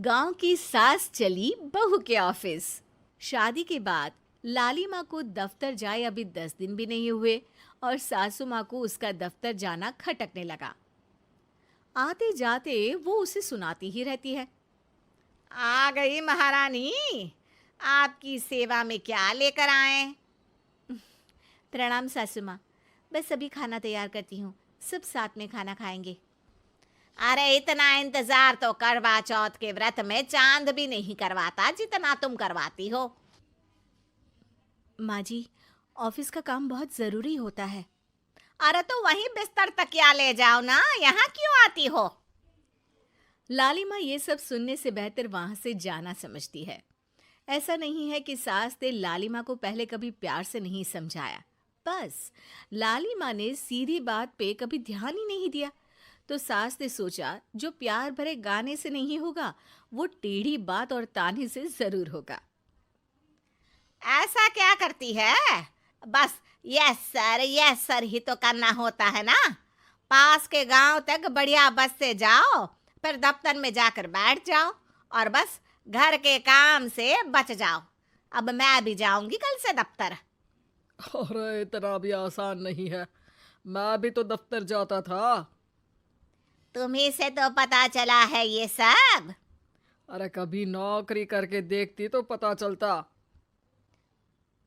गांव की सास चली बहू के ऑफिस। शादी के बाद लाली माँ को दफ्तर जाए अभी 10 दिन भी नहीं हुए और सासू माँ को उसका दफ्तर जाना खटकने लगा। आते जाते वो उसे सुनाती ही रहती है। आ गई महारानी, आपकी सेवा में क्या लेकर आए? प्रणाम सासू माँ, बस अभी खाना तैयार करती हूँ, सब साथ में खाना खाएंगे। अरे इतना इंतजार तो करवा चौथ के व्रत में चांद भी नहीं करवाता जितना तुम करवाती हो। माँ जी, ऑफिस का काम बहुत ज़रूरी होता है। अरे तो वहीं बिस्तर तकिया ले जाओ ना, यहाँ क्यों आती हो? लाली माँ ये सब सुनने से बेहतर वहां से जाना समझती है। ऐसा नहीं है कि सास ने लाली माँ को पहले कभी प्यार से नहीं समझाया, बस लाली माँ ने सीधी बात पे कभी ध्यान ही नहीं दिया। तो सास ने सोचा जो प्यार भरे गाने से नहीं होगा वो टेढ़ी बात और ताने से जरूर होगा। ऐसा क्या करती है? बस यस सर ही तो करना होता है ना। पास के गांव तक बढ़िया बस से जाओ, फिर दफ्तर में जाकर बैठ जाओ और बस घर के काम से बच जाओ। अब मैं भी जाऊंगी कल से दफ्तर। अरे इतना भी आसान नहीं है। मैं भी तो दफ्तर जाता था। तुम्ही से तो पता चला है ये सब। अरे कभी नौकरी करके देखती तो पता चलता।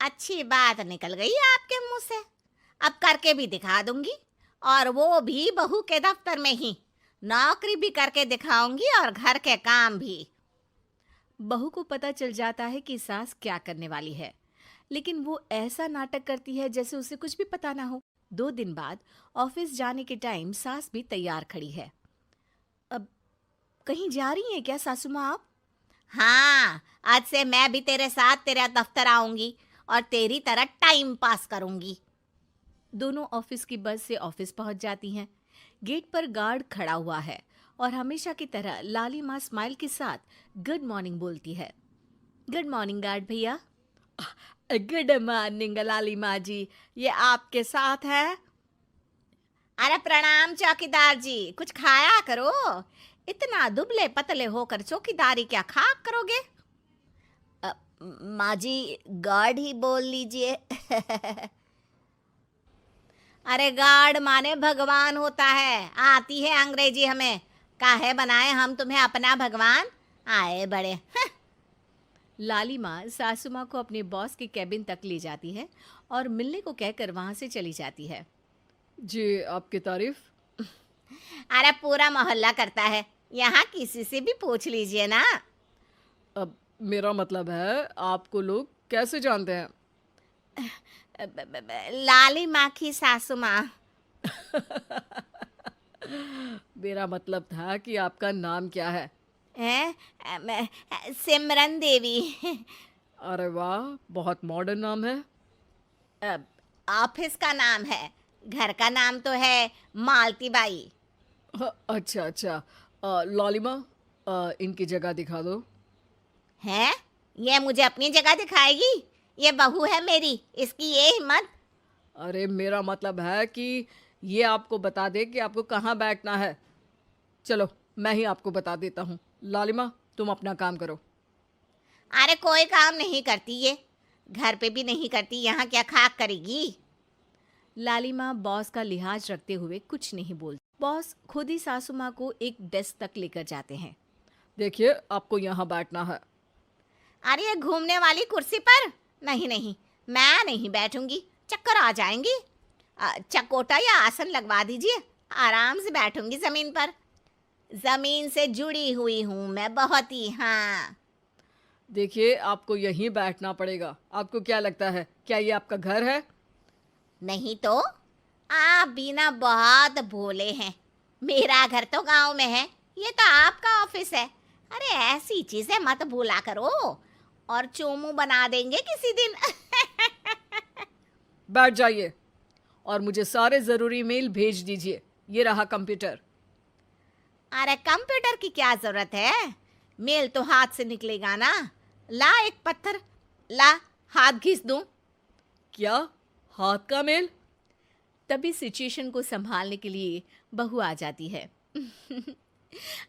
अच्छी बात निकल गई आपके मुंह से। अब करके भी दिखा दूंगी, और वो भी बहू के दफ्तर में ही। नौकरी भी करके दिखाऊंगी और घर के काम भी। बहू को पता चल जाता है कि सास क्या करने वाली है, लेकिन वो ऐसा नाटक करती है जैसे उसे कुछ भी पता ना हो। 2 दिन बाद ऑफिस जाने के टाइम सास भी तैयार खड़ी है। अब कहीं जा रही हैं क्या सासू माँ आप? हाँ, आज से मैं भी तेरे साथ तेरे दफ्तर आऊंगी और तेरी तरह टाइम पास करूंगी। दोनों ऑफिस की बस से ऑफिस पहुंच जाती हैं। गेट पर गार्ड खड़ा हुआ है और हमेशा की तरह लाली माँ स्माइल के साथ गुड मॉर्निंग बोलती है। गुड मॉर्निंग गार्ड भैया। गुड मॉर्निंग लाली माँ जी, ये आपके साथ है? अरे प्रणाम चौकीदार जी, कुछ खाया करो। इतना दुबले पतले होकर चौकीदारी क्या खाक करोगे? माँ जी, गार्ड ही बोल लीजिए। अरे गार्ड माने भगवान होता है, आती है अंग्रेजी हमें। काहे बनाए हम तुम्हें अपना भगवान? आए बड़े। लाली माँ सासू माँ को अपने बॉस के कैबिन तक ले जाती है और मिलने को कहकर वहां से चली जाती है। जी, आपकी तारीफ। अरे पूरा मोहल्ला करता है, यहाँ किसी से भी पूछ लीजिए ना। अब मेरा मतलब है आपको लोग कैसे जानते हैं? लाली माँ की सासू माँ। मेरा मतलब था कि आपका नाम क्या है? सिमरन देवी। अरे वाह, बहुत मॉडर्न नाम है। ऑफिस का नाम है, घर का नाम तो है मालती बाई। अच्छा अच्छा। लालिमा, इनकी जगह दिखा दो। है? ये मुझे अपनी जगह दिखाएगी? ये बहू है मेरी, इसकी ये हिम्मत। अरे मेरा मतलब है कि ये आपको बता दे कि आपको कहाँ बैठना है। चलो मैं ही आपको बता देता हूँ। लालिमा, तुम अपना काम करो। अरे कोई काम नहीं करती ये, घर पे भी नहीं करती, यहाँ क्या खाक करेगी? लाली माँ बॉस का लिहाज रखते हुए कुछ नहीं बोलती। बॉस खुद ही सासू माँ को एक डेस्क तक लेकर जाते हैं। देखिए, आपको यहाँ बैठना है। अरे ये घूमने वाली कुर्सी पर? नहीं नहीं, मैं नहीं बैठूंगी, चक्कर आ जाएंगी। चकोटा या आसन लगवा दीजिए, आराम से बैठूंगी जमीन पर। जमीन से जुड़ी हुई हूँ मैं बहुत ही। हाँ देखिए, आपको यहीं बैठना पड़ेगा। आपको क्या लगता है, क्या ये आपका घर है? नहीं तो? आप भी ना बहुत भोले हैं। मेरा घर तो गांव में है, ये तो आपका ऑफिस है। अरे ऐसी चीजें मत भूला करो, और चोमू बना देंगे किसी दिन। बैठ जाइए और मुझे सारे ज़रूरी मेल भेज दीजिए। ये रहा कंप्यूटर। अरे कंप्यूटर की क्या जरूरत है, मेल तो हाथ से निकलेगा ना। ला एक पत्थर, ला हाथ घिस दूं। क्या? हाथ का मेल? तभी सिचुएशन को संभालने के लिए बहू आ जाती है।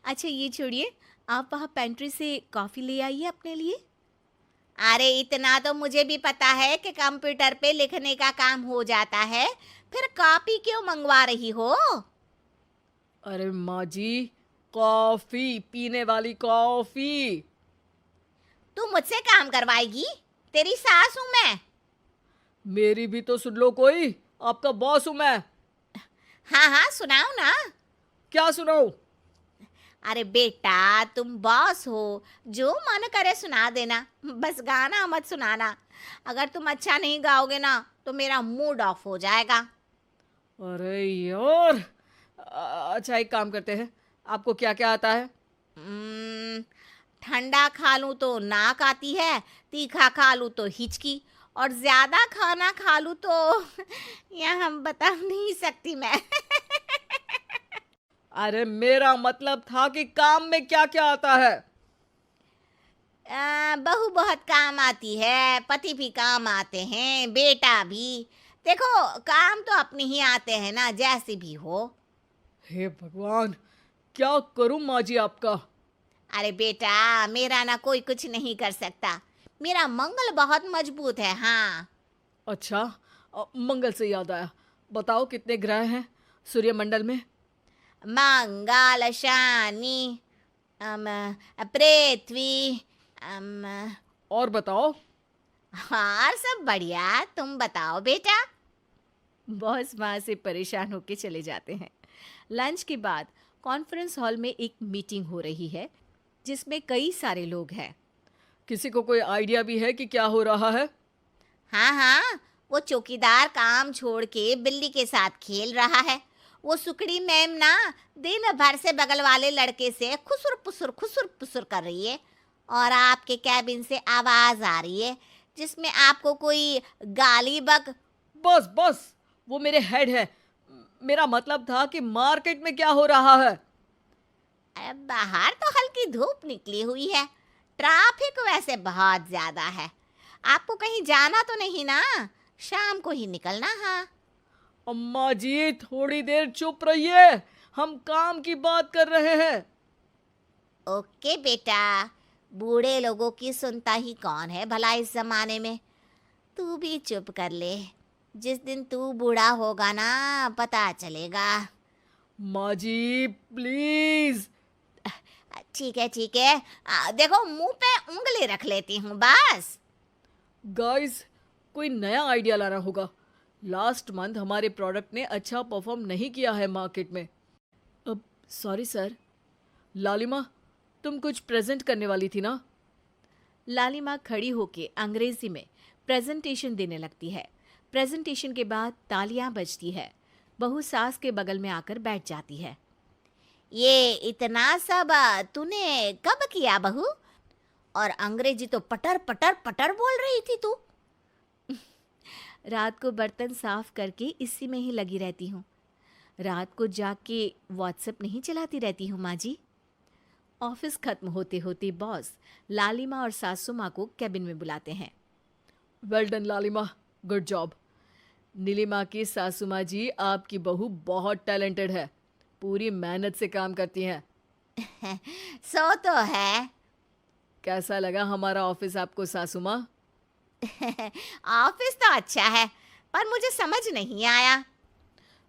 अच्छा ये छोड़िए, आप वहाँ पेंट्री से कॉफ़ी ले आइए अपने लिए। अरे इतना तो मुझे भी पता है कि कंप्यूटर पे लिखने का काम हो जाता है, फिर कॉपी क्यों मंगवा रही हो? अरे माँ जी, कॉफी, पीने वाली कॉफी। तू मुझसे काम करवाएगी? तेरी सास हूं मैं। मेरी भी तो सुन लो कोई, आपका बॉस हूं मैं। हाँ हाँ, सुनाओ ना। क्या सुनाऊं? अरे बेटा, तुम बॉस हो, जो मन करे सुना देना, बस गाना मत सुनाना। अगर तुम अच्छा नहीं गाओगे ना तो मेरा मूड ऑफ हो जाएगा। अरे यार, अच्छा एक काम करते हैं, आपको क्या क्या आता है? हम्म, ठंडा खा लूं तो नाक आती है, तीखा खा लूं तो हिचकी, और ज्यादा खाना खा लूं तो यह हम बता नहीं सकती मैं। अरे मेरा मतलब था कि काम में क्या क्या आता है। बहू बहुत काम आती है, पति भी काम आते हैं, बेटा भी। देखो, काम तो अपने ही आते हैं ना, जैसे भी हो। हे भगवान, क्या करूं माँ जी आपका। अरे बेटा, मेरा ना कोई कुछ नहीं कर सकता। मेरा मंगल बहुत मजबूत है। हाँ। अच्छा, मंगल से याद आया, बताओ कितने ग्रह हैं सूर्यमंडल में? मंगल, शनि, पृथ्वी, अम, और बताओ। और सब बढ़िया। तुम बताओ बेटा। बॉस वहाँ से परेशान होकर चले जाते हैं। लंच के बाद कॉन्फ्रेंस हॉल में एक मीटिंग हो रही है जिसमें कई सारे लोग हैं। किसी को कोई आइडिया भी है कि क्या हो रहा है? हाँ हाँ, वो चौकीदार काम छोड़ के बिल्ली के साथ खेल रहा है। वो सुकड़ी मैम ना दिन भर से बगल वाले लड़के से खुसुर पुसुर कर रही है, और आपके कैबिन से आवाज आ रही है जिसमें आपको कोई गाली बक। बस बस, वो मेरे हेड है। मेरा मतलब था कि मार्केट में क्या हो रहा है। अरे बाहर तो हल्की धूप निकली हुई है, ट्रैफिक वैसे बहुत ज्यादा है। आपको कहीं जाना तो नहीं ना? शाम को ही निकलना। हाँ। अम्मा जी थोड़ी देर चुप रहिए, हम काम की बात कर रहे हैं। ओके बेटा, बूढ़े लोगों की सुनता ही कौन है भला इस जमाने में। तू भी चुप कर ले, जिस दिन तू बूढ़ा होगा ना पता चलेगा। माँ जी प्लीज। ठीक है ठीक है, देखो मुंह पे उंगली रख लेती हूँ बस। गाइस, कोई नया आइडिया लाना होगा। लास्ट मंथ हमारे प्रोडक्ट ने अच्छा परफॉर्म नहीं किया है मार्केट में। अब सॉरी सर। लालिमा, तुम कुछ प्रेजेंट करने वाली थी ना? लालिमा खड़ी होके अंग्रेजी में प्रेजेंटेशन देने लगती है। प्रेजेंटेशन के बाद तालियां बजती है। बहू सास के बगल में आकर बैठ जाती है। ये इतना सब तूने कब किया बहू? और अंग्रेजी तो पटर पटर पटर बोल रही थी तू। रात को बर्तन साफ करके इसी में ही लगी रहती हूँ। रात को जाग के व्हाट्सएप नहीं चलाती रहती हूँ माँ जी। ऑफिस खत्म होते होते बॉस लालिमा और सासू माँ को कैबिन में बुलाते हैं। वेल डन लालिमा, गुड जॉब। नीलिमा की सासू माँ जी, आपकी बहू बहुत टैलेंटेड है, पूरी मेहनत से काम करती हैं। सो तो है। कैसा लगा हमारा ऑफिस आपको सासू माँ? ऑफिस तो अच्छा है, पर मुझे समझ नहीं आया।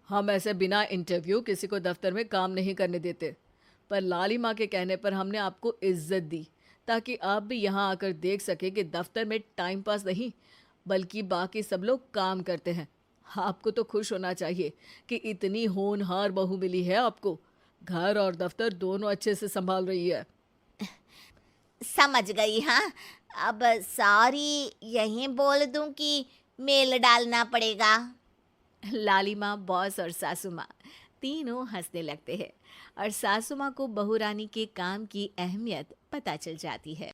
हम ऐसे बिना इंटरव्यू किसी को दफ्तर में काम नहीं करने देते, पर लालिमा के कहने पर हमने आपको इज्जत दी ताकि आप भी यहाँ आकर देख सके कि दफ्तर में टाइम पास नहीं बल्कि बाकी सब लोग काम करते हैं। आपको तो खुश होना चाहिए कि इतनी होनहार बहू मिली है आपको, घर और दफ्तर दोनों अच्छे से संभाल रही है। समझ गई। हाँ, अब सॉरी यहीं बोल दूं कि मेल डालना पड़ेगा? लालिमा, बॉस और सासू माँ तीनों हंसने लगते हैं और सासू माँ को बहू रानी के काम की अहमियत पता चल जाती है।